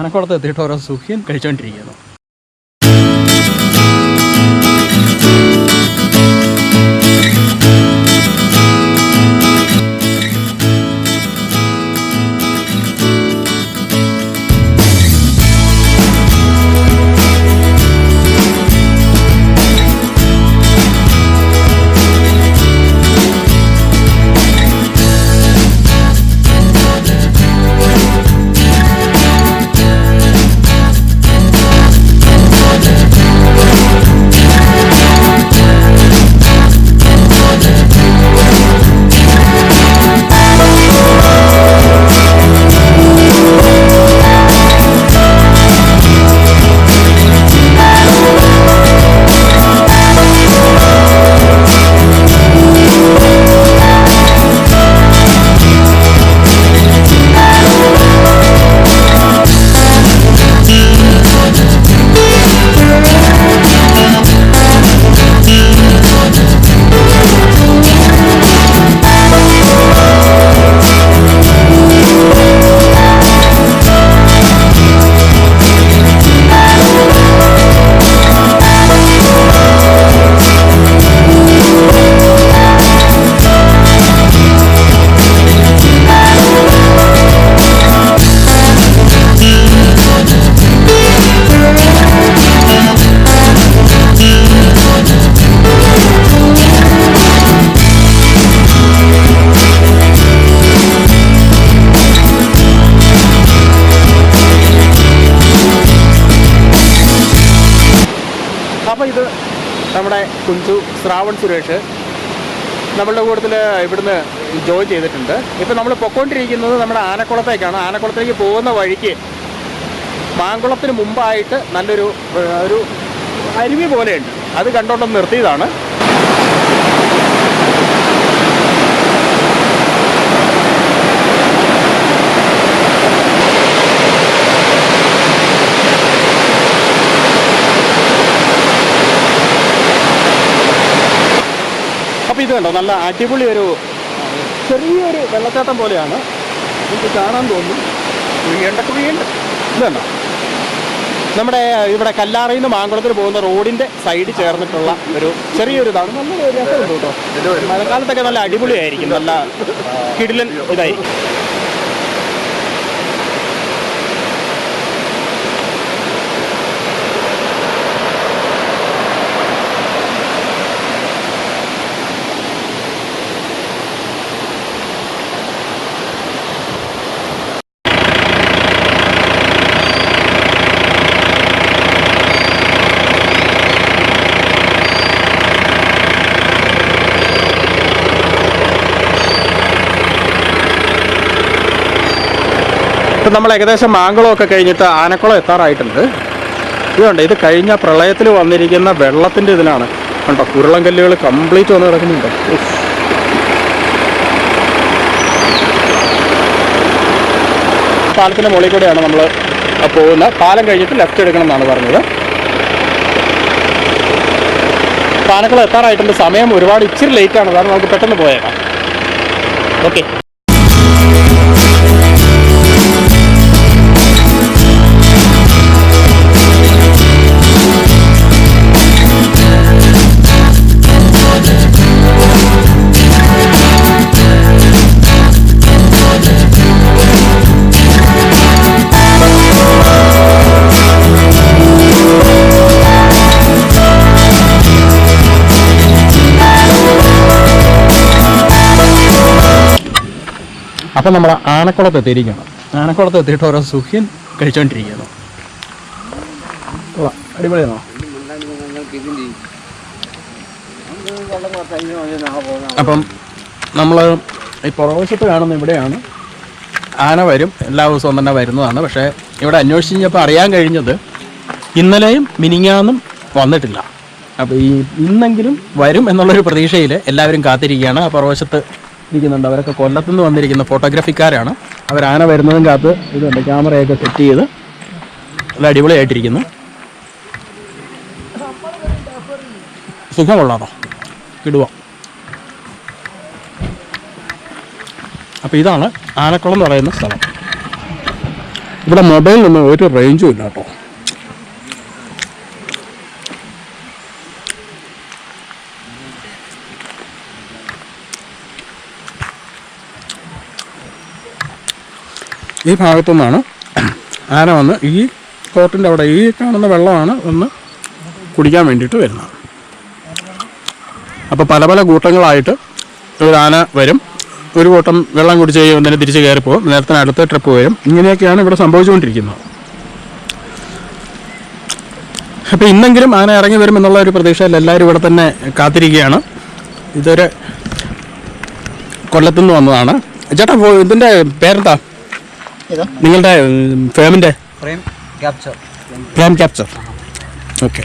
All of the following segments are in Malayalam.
ആനക്കുളത്ത് എത്തിയിട്ട് ഓരോ സുഖ്യൻ കഴിച്ചുകൊണ്ടിരിക്കുന്നു. അപ്പോൾ ഇത് നമ്മുടെ കുഞ്ചു ശ്രാവൺ സുരേഷ് നമ്മളുടെ കൂട്ടത്തിൽ ഇവിടുന്ന് ജോയിൻ ചെയ്തിട്ടുണ്ട്. ഇപ്പോൾ നമ്മൾ പൊയ്ക്കൊണ്ടിരിക്കുന്നത് നമ്മുടെ ആനക്കുളത്തേക്കാണ്. ആനക്കുളത്തേക്ക് പോകുന്ന വഴിക്ക് മാങ്കുളത്തിന് മുമ്പായിട്ട് നല്ലൊരു അരുവി പോലെയുണ്ട്. അത് കണ്ടോണ്ടൊന്ന് നിർത്തിയതാണ്. അപ്പോൾ ഇത് കണ്ടോ, നല്ല അടിപൊളി ഒരു ചെറിയൊരു വെള്ളച്ചാട്ടം പോലെയാണ്. നമുക്ക് കാണാൻ തോന്നും. കുഴിയുണ്ട്. ഇതുണ്ടോ, നമ്മുടെ ഇവിടെ കല്ലാറിയിൽ നിന്ന് മാങ്കുളത്തിന് പോകുന്ന റോഡിൻ്റെ സൈഡ് ചേർന്നിട്ടുള്ള ഒരു ചെറിയൊരു ഇതാണ്. നല്ലൊരു രസമുണ്ട് കേട്ടോ. മഴക്കാലത്തൊക്കെ നല്ല അടിപൊളിയായിരിക്കും. നല്ല കിടിലൻ ഇതായിരിക്കും. ഇപ്പം നമ്മൾ ഏകദേശം മാങ്കുളമൊക്കെ കഴിഞ്ഞിട്ട് ആനക്കുളം എത്താറായിട്ടുണ്ട്. ഇതുണ്ട്, ഇത് കഴിഞ്ഞ പ്രളയത്തിൽ വന്നിരിക്കുന്ന വെള്ളത്തിൻ്റെ ഇതിലാണ് കണ്ടോ. ഉരുളൻകല്ലുകൾ കംപ്ലീറ്റ് വന്ന് കിടക്കുന്നുണ്ട്. പാലത്തിൻ്റെ മുകളിൽ കൂടെയാണ് നമ്മൾ പോകുന്നത്. പാലം കഴിഞ്ഞിട്ട് ലെഫ്റ്റ് എടുക്കണം എന്നാണ് പറഞ്ഞത്. ആനക്കുളം എത്താറായിട്ടുണ്ട്. സമയം ഒരുപാട് ഇച്ചിരി ലേറ്റാണ്. കാരണം നമുക്ക് പെട്ടെന്ന് പോയേക്കാം. ഓക്കെ. അപ്പം നമ്മൾ ആനക്കുളത്ത് എത്തിയിരിക്കണം. ആനക്കുളത്ത് എത്തിയിട്ട് ഓരോ സുഖ്യൻ കഴിച്ചുകൊണ്ടിരിക്കുന്നു. അടിപൊളിയാണോ? അപ്പം നമ്മൾ ഈ പുറവശത്ത് കാണുന്ന ഇവിടെയാണ് ആന വരും. എല്ലാ ദിവസവും തന്നെ വരുന്നതാണ്. പക്ഷേ ഇവിടെ അന്വേഷിച്ച് കഴിഞ്ഞപ്പോൾ അറിയാൻ കഴിഞ്ഞത് ഇന്നലെയും മിനിങ്ങാന്നും വന്നിട്ടില്ല. അപ്പോൾ ഈ ഇന്നെങ്കിലും വരും എന്നുള്ളൊരു പ്രതീക്ഷയിൽ എല്ലാവരും കാത്തിരിക്കുകയാണ്. ആ പുറവശത്ത് ഇരിക്കുന്നുണ്ട്. അവരൊക്കെ കൊല്ലത്തുനിന്ന് വന്നിരിക്കുന്ന ഫോട്ടോഗ്രാഫിക്കാരാണ്. അവർ ആന വരുന്നതും കാത്ത് ഇതുണ്ട്, ക്യാമറയൊക്കെ സെറ്റ് ചെയ്ത് നല്ല അടിപൊളിയായിട്ടിരിക്കുന്നു. സുഖം കൊള്ളാമോ? കിടുവ. അപ്പോൾ ഇതാണ് ആനക്കുളം എന്ന് പറയുന്ന സ്ഥലം. ഇവിടെ മൊബൈലിനൊന്നും ഒരു റേഞ്ചും ഇല്ല കേട്ടോ. ഈ ഭാഗത്തു നിന്നാണ് ആന വന്ന് ഈ തോട്ടിൻ്റെ അവിടെ ഈ കാണുന്ന വെള്ളമാണ് ഒന്ന് കുടിക്കാൻ വേണ്ടിയിട്ട് വരുന്നത്. അപ്പോൾ പല പല കൂട്ടങ്ങളായിട്ട് ഒരു ആന വരും, ഒരു കൂട്ടം വെള്ളം കുടിച്ച് കഴിയുമ്പോൾ തിരിച്ച് കയറിപ്പോകും, നേരത്തെ അടുത്ത ട്രിപ്പ് വരും. ഇങ്ങനെയൊക്കെയാണ് ഇവിടെ സംഭവിച്ചുകൊണ്ടിരിക്കുന്നത്. അപ്പോൾ ഇന്നെങ്കിലും ആന ഇറങ്ങി വരും എന്നുള്ള ഒരു പ്രതീക്ഷയിൽ എല്ലാവരും ഇവിടെ തന്നെ കാത്തിരിക്കുകയാണ്. ഇതൊരു കൊല്ലത്തുനിന്ന് വന്നതാണ്. ചേട്ടാ, ഇതിൻ്റെ പേരെന്താ? നിങ്ങളുടെ ഫേമിൻ്റെ? Frame capture. ഓക്കെ.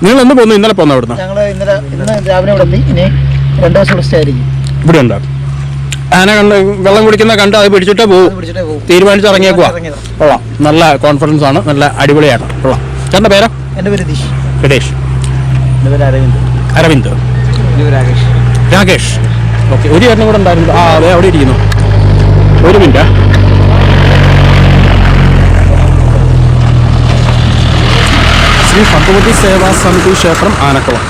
നിങ്ങൾ എന്ന് പോന്നു? ഇന്നലെ പോന്നു അവിടുന്ന്? ഇന്ന് രാവിലെ ഇവിടെ എത്തി. ഇനി 2 ദിവസം ഇവിടെ സ്റ്റേ ആയിരിക്കും. ഇവിടെ ഉണ്ടോ? ആന കണ്ട് വെള്ളം കുടിക്കുന്ന കണ്ട് അത് പിടിച്ചിട്ടേ പോകും. തീരുമാനിച്ചിറങ്ങിയേക്കുവാ. കൊള്ളാം, നല്ല കോൺഫിഡൻസ് ആണ്, നല്ല അടിപൊളിയാണ്. കൊള്ളാം. ചേട്ടൻ്റെ പേരോ? എൻ്റെ പേര് രതീഷ്. എൻ്റെ പേര് അരവിന്ദ്. രാകേഷ്. ഓക്കെ. ഒരു ചേട്ടനും കൂടെ ഉണ്ടായിരുന്നു. ആ, അതെ, അവിടെ ഇരിക്കുന്നു. ഒരു മിനിറ്റ്. ശ്രീ ഭഗവതി സേവാ സമിതി ക്ഷേത്രം ആനക്കുളം.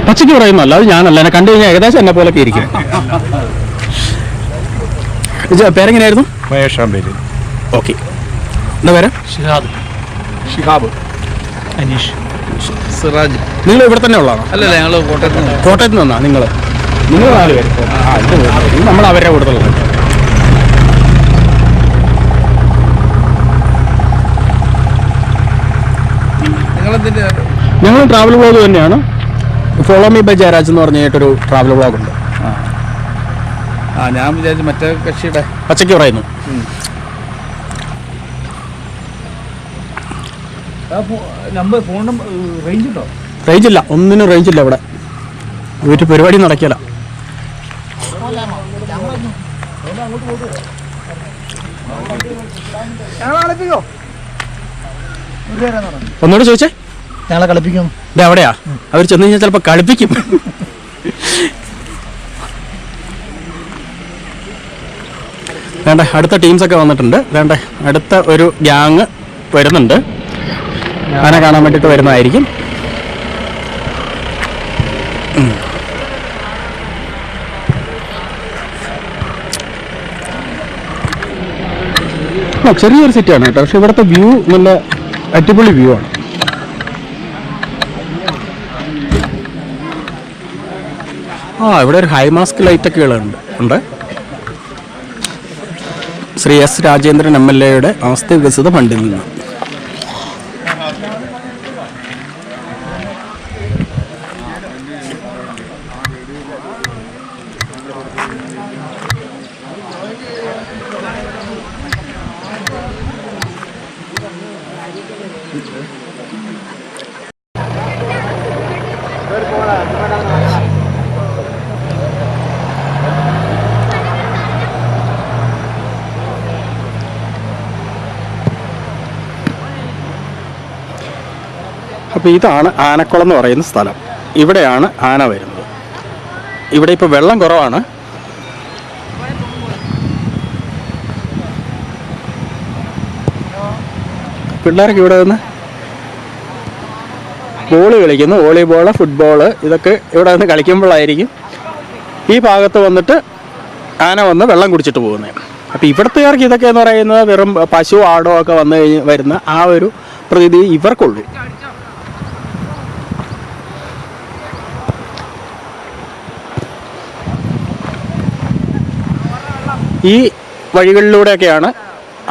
പച്ചയ്ക്ക് പറയുന്നല്ല, അത് ഞാനല്ല. എന്നെ കണ്ടു കഴിഞ്ഞാൽ ഏകദേശം എന്നെ പോലൊക്കെ ഇരിക്കും. പേരെങ്ങനെയായിരുന്നു? ഓക്കെ. എന്താ പേര്? ഷിഹാബ്. അനീഷ്. സിറാജ്. നിങ്ങൾ ഇവിടെ തന്നെ ഉള്ളതാണോ? അല്ലല്ല, ഞങ്ങൾ കോട്ടയത്ത് നിന്നാ? നിങ്ങൾ 4 പേര്? നമ്മൾ അവരുടെ കൂടുതലുള്ളത്. ഞങ്ങൾ ട്രാവൽ വ്ളോഗ് തന്നെയാണ്. ഫോളോമി ബൈ ജയരാജ് എന്ന് പറഞ്ഞിട്ടൊരു ട്രാവൽ വ്ളോഗ് ഉണ്ട്. ഞാൻ വിചാരിച്ചു മറ്റേ കക്ഷിയുടെ പച്ചയ്ക്ക് പറയുന്നു. ഫോൺ നമ്പർ റേഞ്ച് ഉണ്ടോ? റേഞ്ചില്ല, ഒന്നിനും റേഞ്ചില്ല ഇവിടെ. ഒരു പരിപാടി നടക്കില്ല. ഒന്നുകൂടെ ചോദിച്ചേ. ഞങ്ങളെ കളിപ്പിക്കും. ഇത് എവിടെയാ? അവർ ചെന്ന് കഴിഞ്ഞാൽ ചിലപ്പോൾ കളിപ്പിക്കും. വേണ്ട, അടുത്ത ടീംസൊക്കെ വന്നിട്ടുണ്ട്. വേണ്ട, അടുത്ത ഒരു ഗ്യാങ് വരുന്നുണ്ട്. ആന കാണാൻ വേണ്ടിയിട്ട് വരുന്നതായിരിക്കും. ചെറിയൊരു സിറ്റിയാണ് കേട്ടോ, പക്ഷെ ഇവിടുത്തെ വ്യൂ നല്ല അടിപൊളി വ്യൂ ആണ്. ഇവിടെ ഒരു ഹൈ മാസ്ക് ലൈറ്റൊക്കെ ഉണ്ട്. ശ്രീ എസ് രാജേന്ദ്രൻ MLA ആസ്തി വികസിത ഫണ്ടിൽ നിന്ന്. അപ്പോൾ ഇതാണ് ആനക്കുളം എന്ന് പറയുന്ന സ്ഥലം. ഇവിടെയാണ് ആന വരുന്നത്. ഇവിടെ ഇപ്പോൾ വെള്ളം കുറവാണ്. പിള്ളേരൊക്കെ ഇവിടെ വന്ന് ബോൾ കളിക്കുന്നു. വോളിബോൾ, ഫുട്ബോൾ ഇതൊക്കെ ഇവിടെ വന്ന് കളിക്കുമ്പോഴായിരിക്കും ഈ ഭാഗത്ത് വന്നിട്ട് ആന വന്ന് വെള്ളം കുടിച്ചിട്ട് പോകുന്നത്. അപ്പോൾ ഇവിടുത്തുകാർക്ക് ഇതൊക്കെ എന്ന് പറയുന്നത് വെറും പശു ആടോ ഒക്കെ വന്നു കഴിഞ്ഞ് വരുന്ന ആ ഒരു പ്രതീതി ഇവർക്കുള്ളൂ. ഈ വഴികളിലൂടെയൊക്കെയാണ്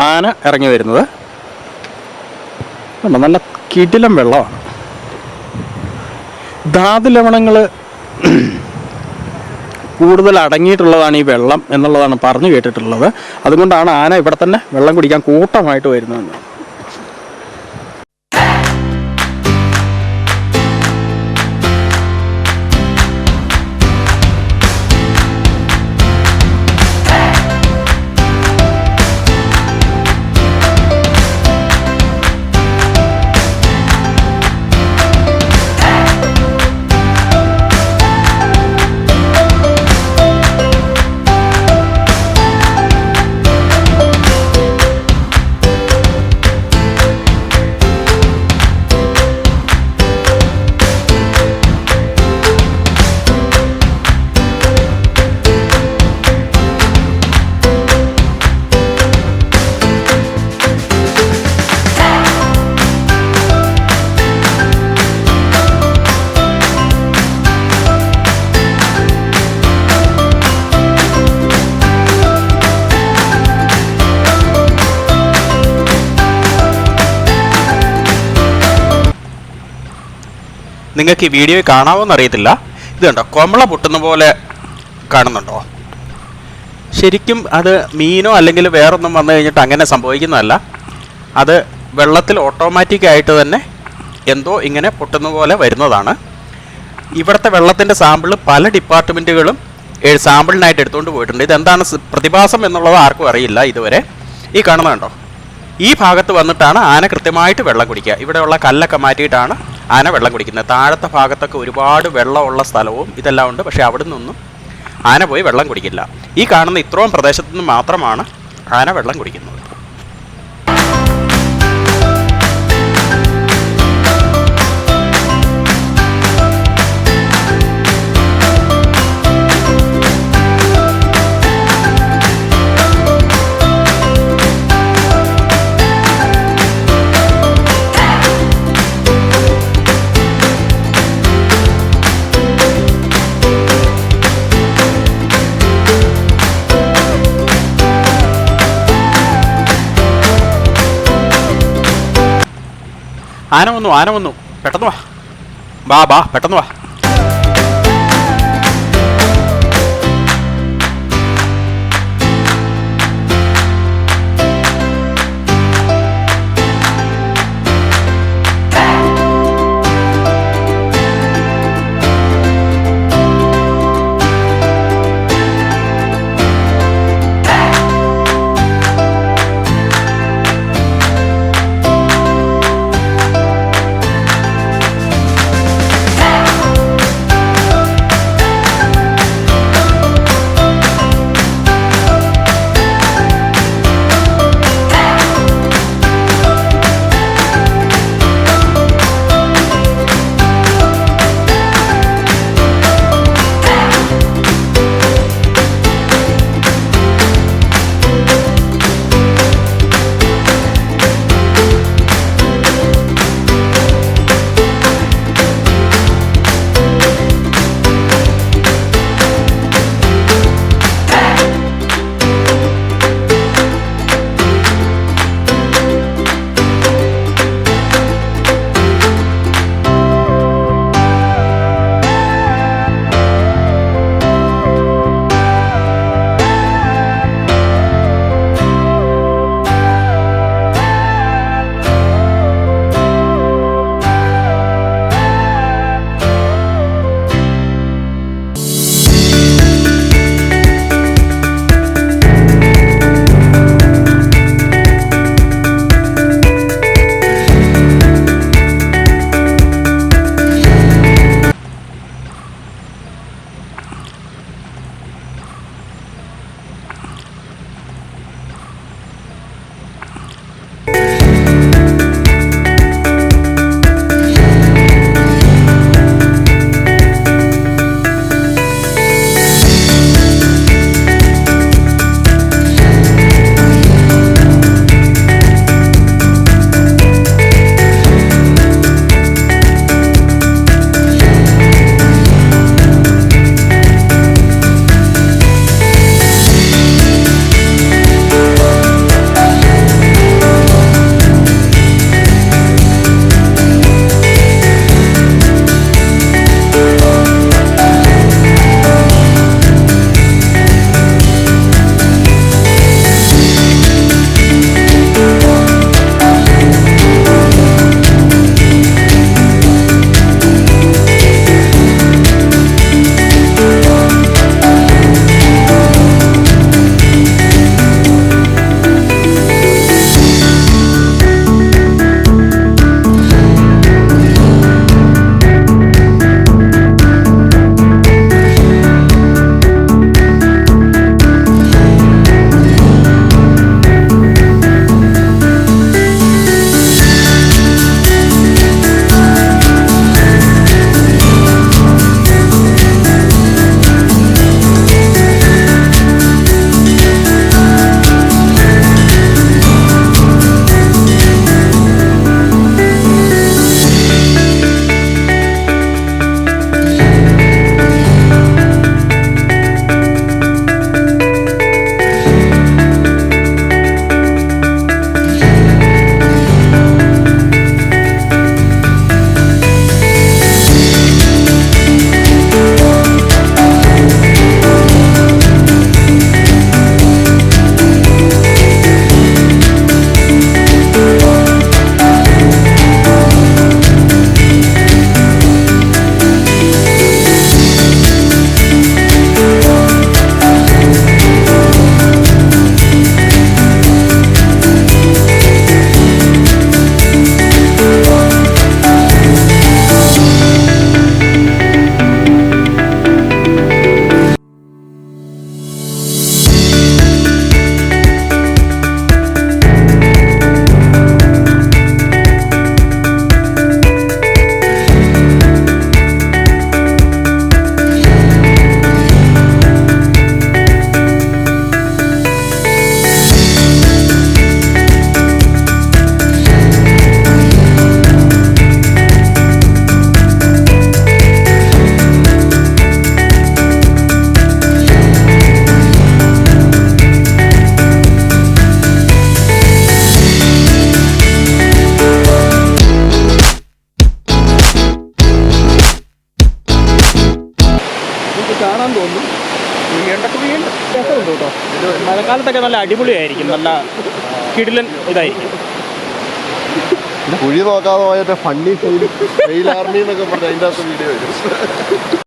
ആന ഇറങ്ങി വരുന്നത്. നല്ല കിടിലം വെള്ളമാണ്. ധാതു ലവണങ്ങൾ കൂടുതൽ അടങ്ങിയിട്ടുള്ളതാണ് ഈ വെള്ളം എന്നുള്ളതാണ് പറഞ്ഞു കേട്ടിട്ടുള്ളത്. അതുകൊണ്ടാണ് ആന ഇവിടെ തന്നെ വെള്ളം കുടിക്കാൻ കൂട്ടമായിട്ട് വരുന്നതെന്ന്. നിങ്ങൾക്ക് ഈ വീഡിയോയിൽ കാണാമോന്ന് അറിയത്തില്ല. ഇത് കണ്ടോ, കൊമള പൊട്ടുന്ന പോലെ കാണുന്നുണ്ടോ? ശരിക്കും അത് മീനോ അല്ലെങ്കിൽ വേറൊന്നും വന്നു കഴിഞ്ഞിട്ട് അങ്ങനെ സംഭവിക്കുന്നതല്ല. അത് വെള്ളത്തിൽ ഓട്ടോമാറ്റിക്കായിട്ട് തന്നെ എന്തോ ഇങ്ങനെ പൊട്ടുന്ന പോലെ വരുന്നതാണ്. ഇവിടുത്തെ വെള്ളത്തിൻ്റെ സാമ്പിൾ പല ഡിപ്പാർട്ട്മെൻറ്റുകളും സാമ്പിളിനായിട്ട് എടുത്തുകൊണ്ട് പോയിട്ടുണ്ട്. ഇതെന്താണ് പ്രതിഭാസം എന്നുള്ളത് ആർക്കും അറിയില്ല ഇതുവരെ. ഈ കാണുന്നത് കണ്ടോ, ഈ ഭാഗത്ത് വന്നിട്ടാണ് ആന കൃത്യമായിട്ട് വെള്ളം കുടിക്കുക. ഇവിടെയുള്ള കല്ലൊക്കെ മാറ്റിയിട്ടാണ് ആന വെള്ളം കുടിക്കുന്നത്. താഴത്തെ ഭാഗത്തൊക്കെ ഒരുപാട് വെള്ളമുള്ള സ്ഥലവും ഇതെല്ലാം ഉണ്ട്. പക്ഷേ അവിടെ നിന്നൊന്നും ആന പോയി വെള്ളം കുടിക്കില്ല. ഈ കാണുന്ന ഇത്രയും പ്രദേശത്തു നിന്ന് മാത്രമാണ് ആന വെള്ളം കുടിക്കുന്നത്. ആന വന്നു, പെട്ടെന്ന് വാ, പെട്ടെന്ന് വാ. മഴക്കാലത്തൊക്കെ നല്ല അടിപൊളിയായിരിക്കും, നല്ല കിടിലൻ ഇതായിരിക്കും. കുഴി നോക്കാതെ പോയിട്ട് ഫണ്ണി ഫെയിൽ ആർമി എന്നൊക്കെ പറഞ്ഞ അതിൻ്റെ അകത്ത് വീഡിയോ വരും.